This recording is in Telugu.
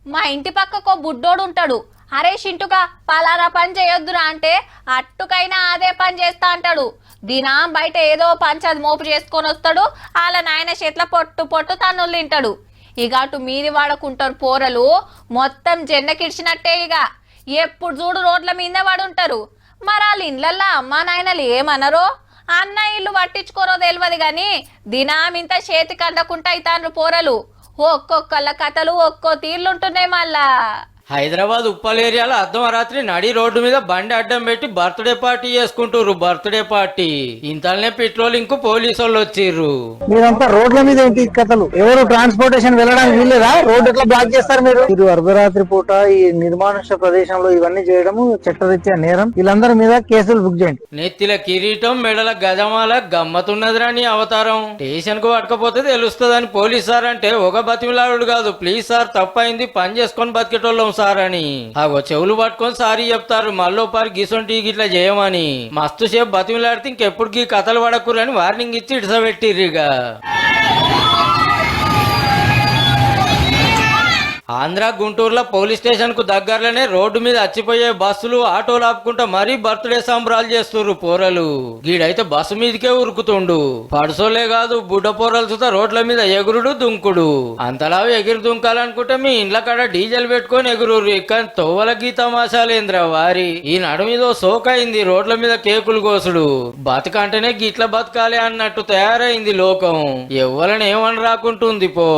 మా ఇంటి పక్కకో బుడ్డోడు ఉంటాడు. అరే షింటుగా పలానా పని చేయొద్దురా అంటే అట్టుకైనా అదే పని చేస్తా అంటాడు. దినం బయట ఏదో పంచది మోపు చేసుకొని వస్తాడు. వాళ్ళ నాయన చేట్ల పొట్టు పొట్టు తన్నులు తింటాడు. ఇక అటు మీది వాడుకుంటారు పోరలు, మొత్తం జెన్నకిడిచినట్టే. ఇక ఎప్పుడు చూడు రోడ్ల మీద పడుంటారు. మరి వాళ్ళ ఇండ్లల్లో అమ్మా నాయనలు ఏమనరో అన్న ఇల్లు పట్టించుకోరో తెలియదు గాని దినం ఇంత చేతికి అందకుండా అవుతాండ్రు పోరలు. ఒక్కొక్కళ్ళ కథలు ఒక్కో తీర్లుంటున్నాయి. మళ్ళా హైదరాబాద్ ఉప్పల్ ఏరియాలో అర్ధరాత్రి నడి రోడ్డు మీద బండి అడ్డం పెట్టి బర్త్డే పార్టీ చేసుకుంటారు. బర్త్డే పార్టీ ఇంతలోనే పెట్రోలింగ్ కు పోలీసు వాళ్ళు వచ్చిర్రు. మీరంతా రోడ్ల మీద ఏంటి కథలు? ఎవరు ట్రాన్స్పోర్టేషన్ వెళ్ళడానికి వీల్లేదా? రోడ్డు ఎట్లా బ్లాక్ చేస్తారు మీరు అర్ధరాత్రి పూట ఈ నిర్మానుష్య ప్రదేశంలో ఇవన్నీ చేయడం చట్టరీత్యా నేరం. వీళ్ళందరి మీద కేసులు బుక్ చేయండి. నెత్తిల కిరీటం, మెడల గజమాల, గమ్మతున్నదిరా నీ అవతారం. స్టేషన్ కు పట్టకపోతే తెలుస్తుందని పోలీస్ సార్ అంటే ఒక బతిమిలాడు కాదు, ప్లీజ్ సార్ తప్పైంది పని చేసుకొని బతికేటోళ్ళం సార్ అని. అగో చెవులు పట్టుకొని సారీ చెప్తారు. మళ్ళోపారి గిసొంటి గిట్లా చేయమని మస్తు సేపు బతిమిలాడితే ఇంకెప్పుడు కథలు పడకురని వార్నింగ్ ఇచ్చి ఇడిసబెట్టిర్రిగా. ఆంధ్ర గుంటూరులో పోలీస్ స్టేషన్ కు దగ్గరలోనే రోడ్డు మీద అచ్చిపోయే బస్సులు, ఆటోలు ఆపుకుంటా మరీ బర్త్డే సంబరాలు చేస్తుర్రు పోరలు. గీడైతే బస్సు మీదకే ఉరుకుతుండు. పడుసోలే కాదు, బుడ్డ పోరలు చూత రోడ్ల మీద ఎగురుడు దుంకుడు. అంతలా ఎగిరి దుంకాలనుకుంటే మీ ఇండ్ల కాడ డీజిల్ పెట్టుకొని ఎగురుర్రు. కానీ తోవల గీతమాసాలేంద్ర వారి. ఈ నడు మీద సోకైంది రోడ్ల మీద కేకులు కోసుడు. బతకంటేనే గిట్ల బతకాలి అన్నట్టు తయారైంది లోకం. ఎవ్వలని ఏమని రాకుంటుంది పో.